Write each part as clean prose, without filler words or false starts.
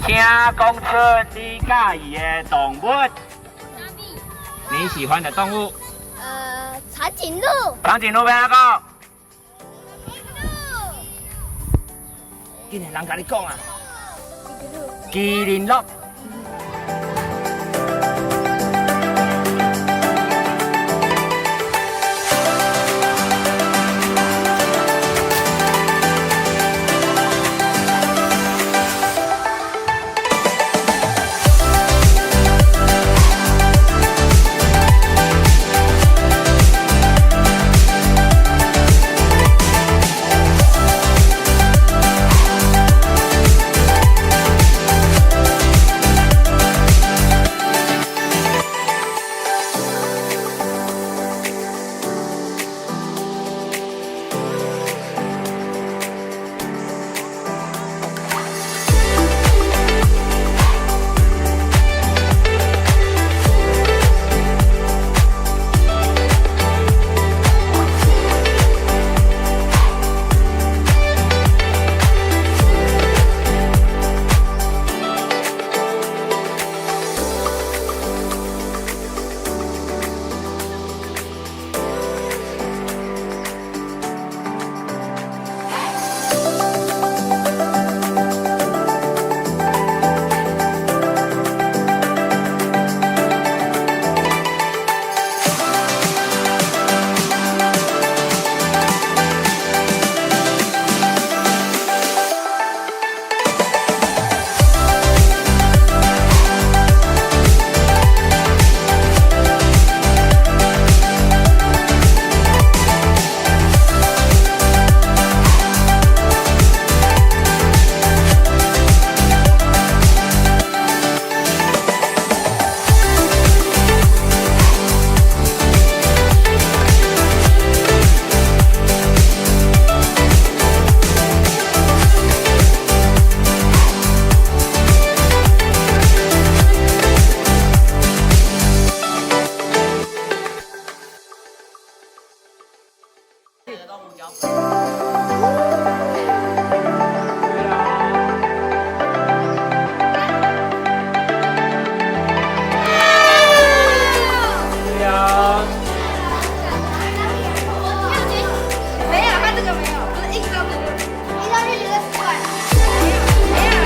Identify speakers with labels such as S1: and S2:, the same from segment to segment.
S1: 请讲出你介意的动物。你喜欢的动物？
S2: 长颈鹿。
S1: 长颈鹿要哪个？今日人甲你讲啊。麒麟鹿。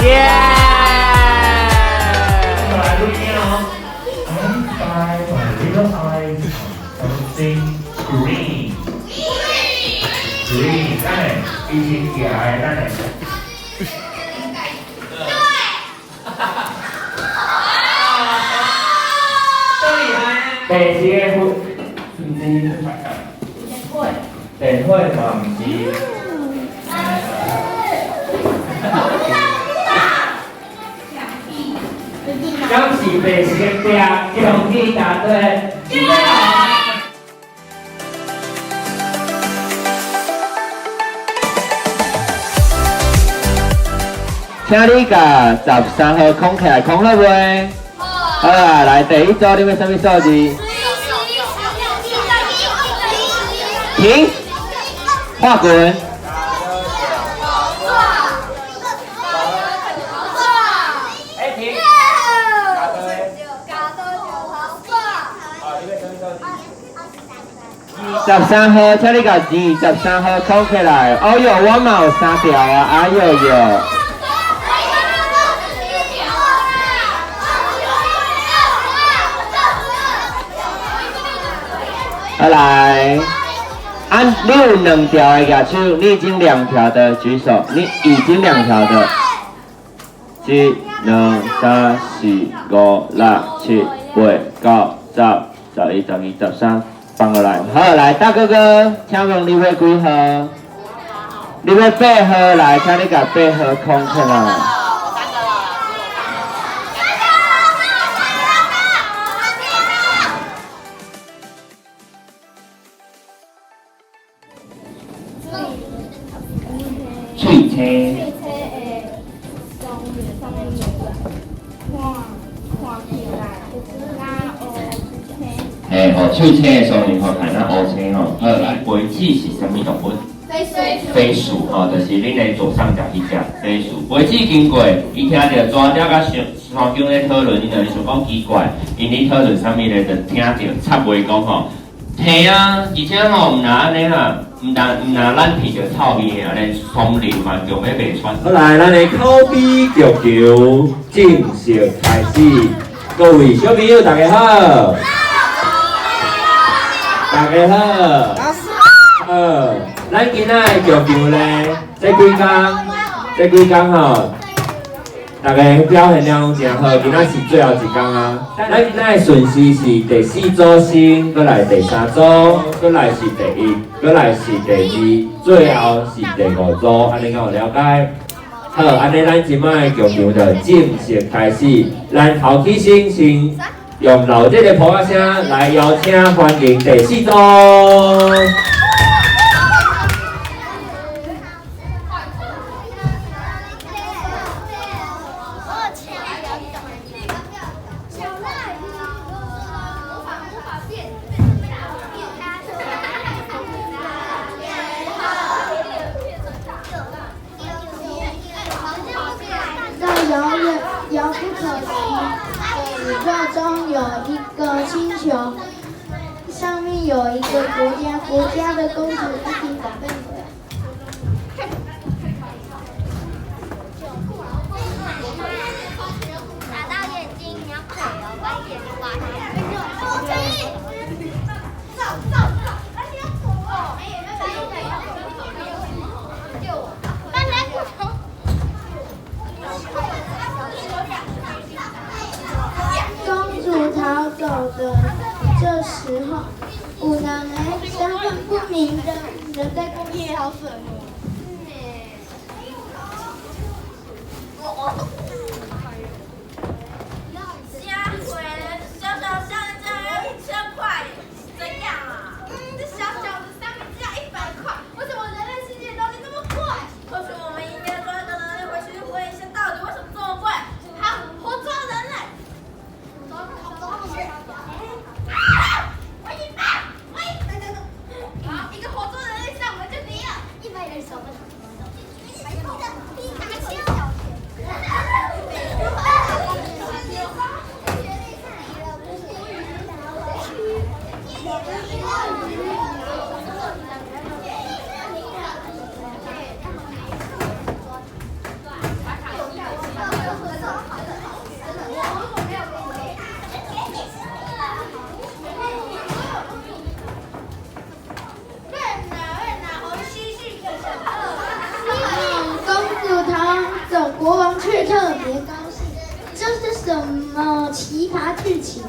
S1: 耶！
S3: 再来录音哦。By my little eyes, something green. Green， 等下，以前行的，等下。白色的粉，唔是电火嘛，唔是。刚是白色的壁，用去答对。
S4: 请你甲13号空起来，空了未？好啊，来第一组，你要什么数字？停，画滚。13号，请你甲13号空起来。哦哟，我嘛有3条啊，哎哟哟。来，你有2条的举手，你已经2条的举手，你已经2条的。1、2、3、4、5、6、7、8、9、10、11、12、13，放过来。好，来大哥哥，请问你要几号？你要8号来，请你甲8号空起来。
S3: 喙青。嘿，哦，喙青的双面看看，那乌青哦。好，来，背脊是什么动物？
S4: 飞鼠吼，就是恁的左上角迄只飞鼠。袂记经过，伊听着抓了甲双姜咧讨论，伊就想讲奇怪，因咧讨论啥物咧，就听着插话讲吼，嘿啊，而且吼毋若安尼啦，毋若咱闻着臭味安尼，松林嘛就要袂穿。
S5: 好来，咱的口比足球正式开始。各位小朋友，大家好，大家好。咱今仔的足球咧，这几工吼，大家表现了真好。今仔是最后一工啊。咱今仔的顺序是第4组先，搁来第3组，搁来是第1，搁来是第2，最后是第5组。安尼敢有了解？好，安尼咱即摆的足球就正式开始。咱头起先用老姐的普声来邀请欢迎第4组。
S6: 遥不可及的宇宙中有一个星球，上面有一个国家的公主一定准备回来。
S2: 打到眼睛，你要腿哦，把眼睛挖开。
S6: 公主逃走的这时候，五男孩身份不明的人在公园好损哦。
S7: 下回小小香的价要1000块，怎样啊？这小小的三明治要100块，为什么人类世界东西这么贵？或许我们应该抓个能力回去问一下，到底为什么这么贵？好，活捉人类。我一把，好，一个活捉人类上门就敌了，100人手。
S6: 国王却特别高兴，这是什么奇葩剧情啊？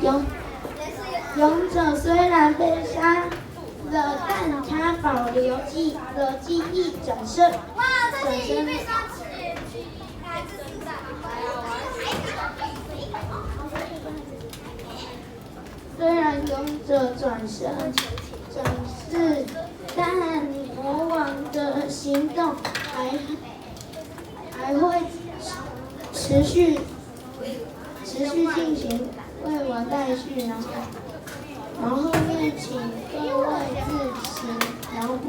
S6: 勇者虽然被杀了，但他保留记忆，转身。
S7: 哇，这里已被杀死。
S6: 虽然勇者转世，但魔王的行动还会持续进行，为我待续呢。然后后面请各位自行脑补。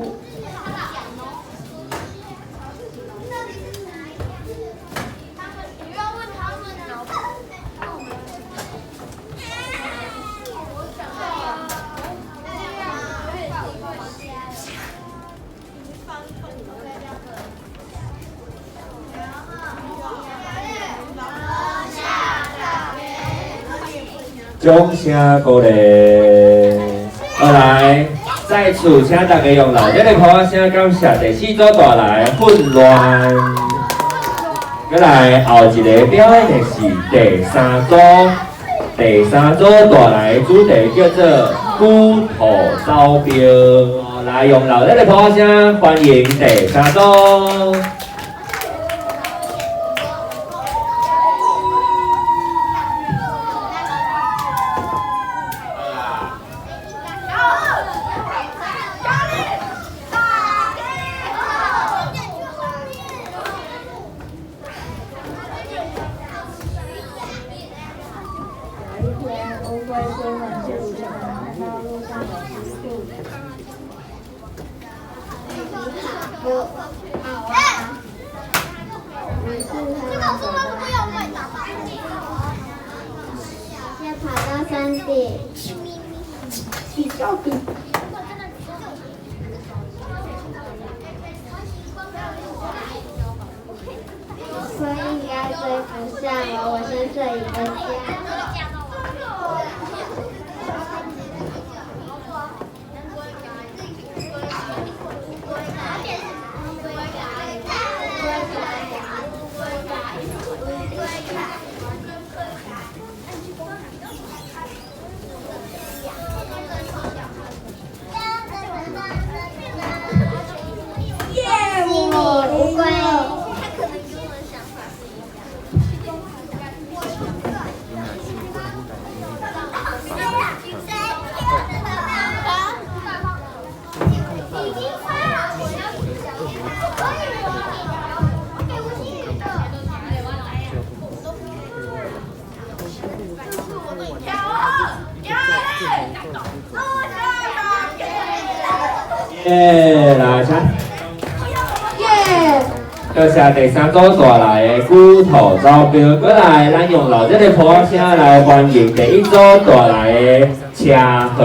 S5: 掌声鼓励。好来，在此请大家用热烈的鼓声感谢第四组带来混乱。再来后一个表演的是第三组，带来主题叫做骨头招标。来用热烈的鼓声欢迎第三组。
S2: 先跑到山顶，
S6: 比较比。
S2: 所以应该追不上我，我先睡一个觉。乌龟。
S5: 来请。多谢第三组带来的骨头招标，过来咱用热烈的鼓声来欢迎第一组带来的车祸。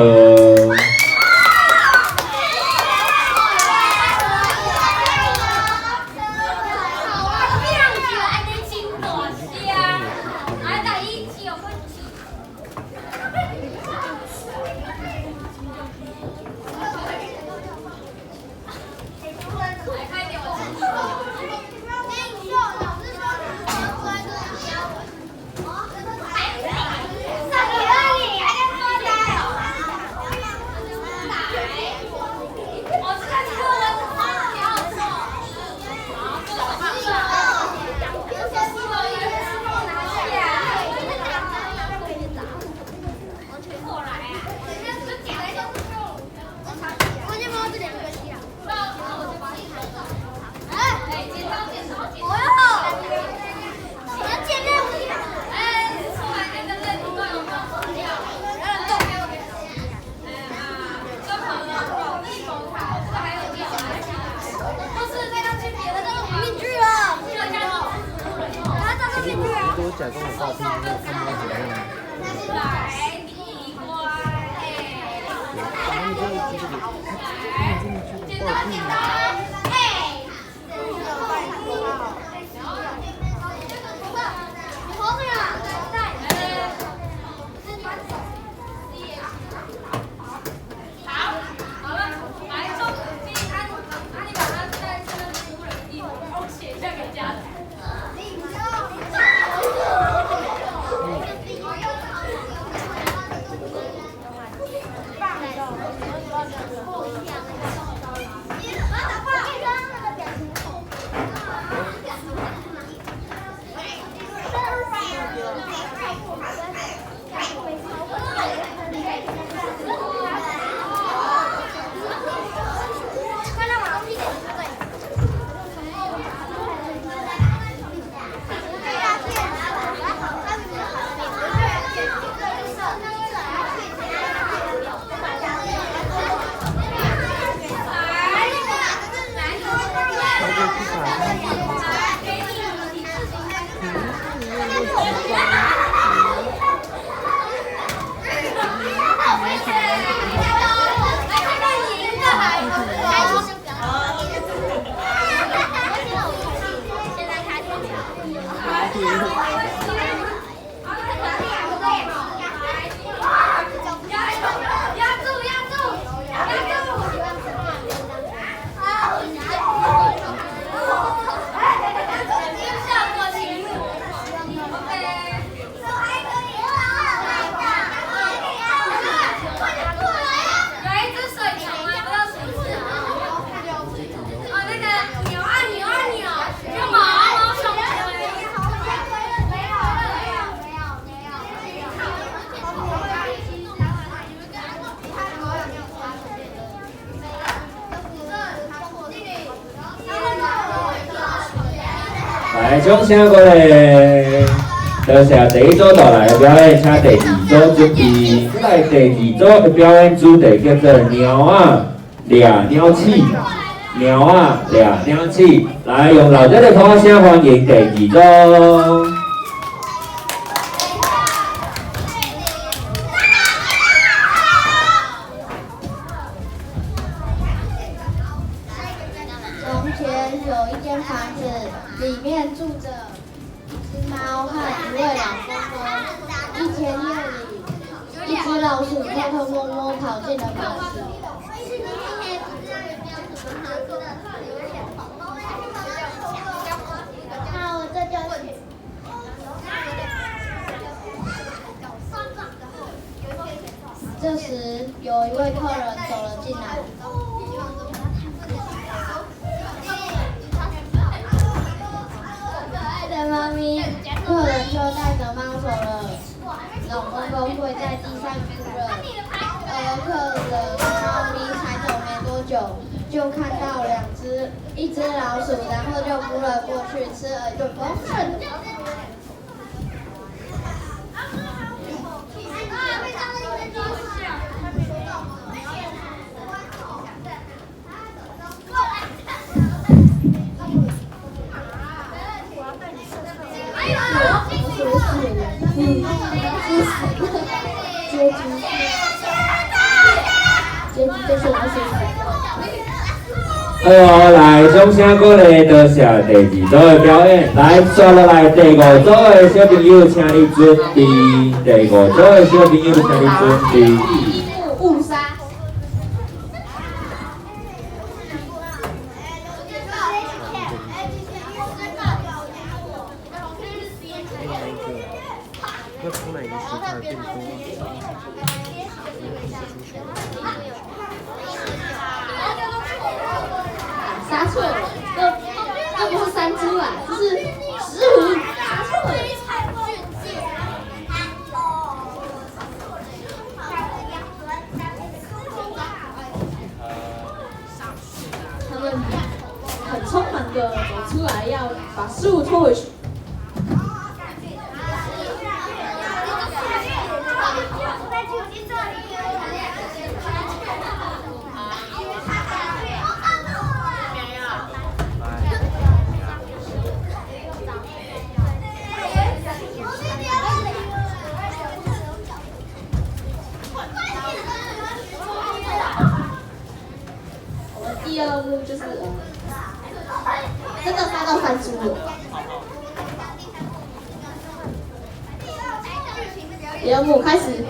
S5: 来，掌声过来！多谢第一组到来的表演，请第二组准备。再来第二组的表演主题叫做鸟啊俩鸟气，鸟啊俩鸟气。来，用老热的掌声欢迎第二组。
S6: 从前有一间房子，里面住着一只猫和一位老公公。一天夜里，一只老鼠偷偷摸摸跑进了房子。好，这就是。这时，有一位客人走了进来。猫咪，客人就带着猫走了。老公公跪在地上哭了，而客人猫咪才走没多久，就看到一只老鼠，然后就扑了过去，吃了一顿丰盛的。
S5: 好，来，掌声鼓励，多谢第二组的表演。来，接落来第五组的小朋友，请你准备。第五组的小朋友，请你准备。
S6: 误杀。
S8: 要从哪个时块变多？
S6: 杀错了，这不是3只啊，这是15，杀错了。他们很匆忙的走出来，要把15拖回去。第二幕就是真的杀到3只了。第二幕开始。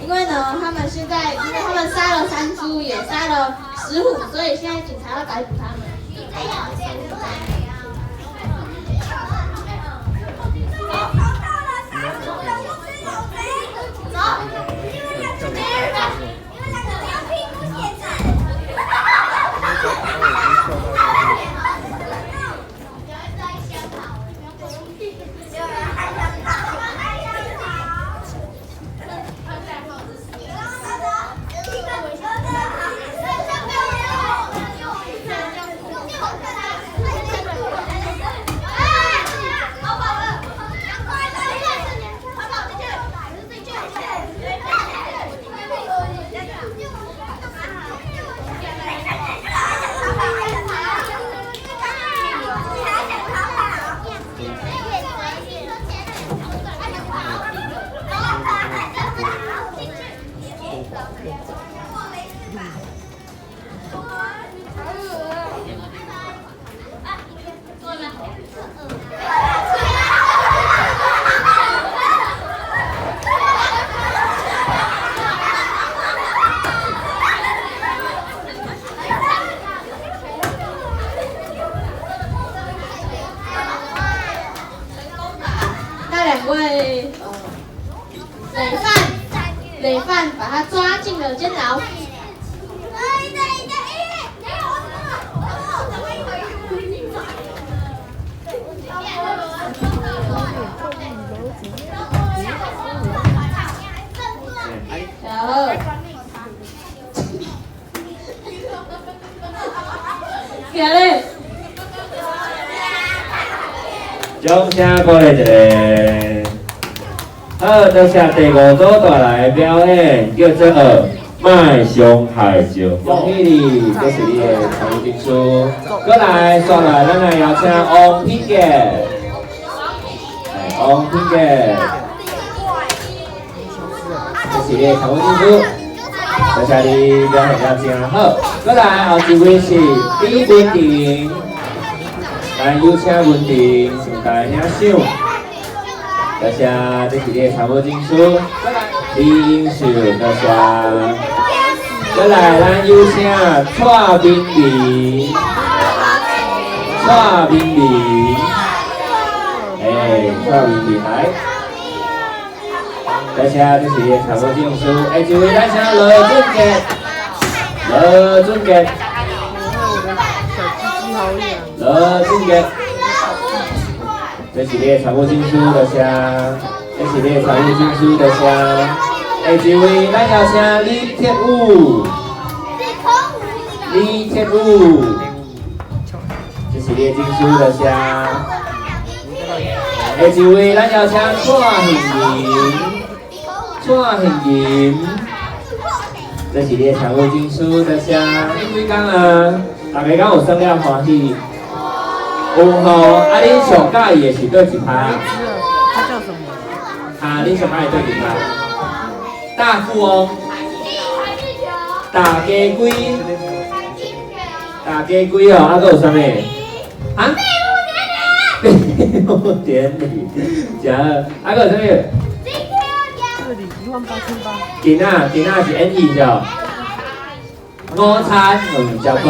S6: 因为呢，他们现在因为他们杀了3猪，也杀了15，所以现在警察要逮捕他们。那两位累犯把他抓进了监牢。小二，起来嘞！
S5: 掌声鼓励一下。好，多谢第5组带来的表演，叫做卖伤害着。恭喜你，这是你的财务证书。过来，刷来，咱来邀请王品杰。王品杰，这是你的财务证书。多谢你表现得真好。过来，后一位是李文婷。来，有请文婷上台领奖。多谢，这是你的财务证书。李英秀，多谢。再来，咱有请蔡明明，蔡明明，蔡明明来。多谢，这是你的财务证书。下一位，咱请罗俊杰，罗俊杰，罗俊杰。这是你的财务证书，多谢。这是你的财务证书，多谢。下一位，咱邀请李铁武，李铁武。这是你的证书，多谢。下一位，咱邀请蔡杏莹，蔡杏莹。这是你的财务证书，多谢。你几工啊？大家敢有算了欢喜？有吼，啊，恁上介意的是对一排？
S8: 他叫什么？
S5: 啊，恁上介意对一排？大富翁，大鸡龟，大鸡龟哦，啊，搁有啥物？啊？废物典礼，真好，啊，搁有啥物？
S8: 这里18888。
S5: 今仔是演艺的，午餐食饭。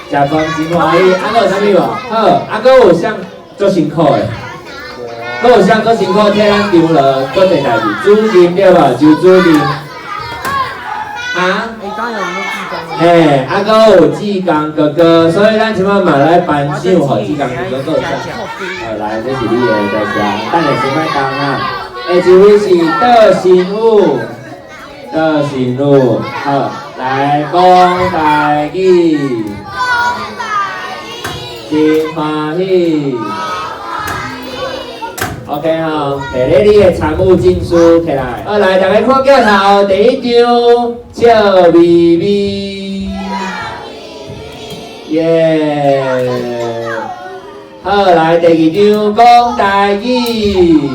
S5: 食饭真欢喜，啊，搁有啥物无？好，啊，搁有啥做辛苦的？搁有啥做辛苦替咱丢了，做侪代志，主任对无？就主任。啊？
S8: 刚有没有记账？
S5: 嘿，啊，搁有志刚哥哥，所以咱即摆嘛来颁奖，互志刚哥哥做啥？来，这是你的在遮，等下先莫讲啊。下一位是德新武，德新武，好，来讲台语。真欢喜 ，OK 吼，摕咧你的财务证书摕来。好，来，大家看镜头，第一张笑眯眯，耶！好，来第二张讲台语。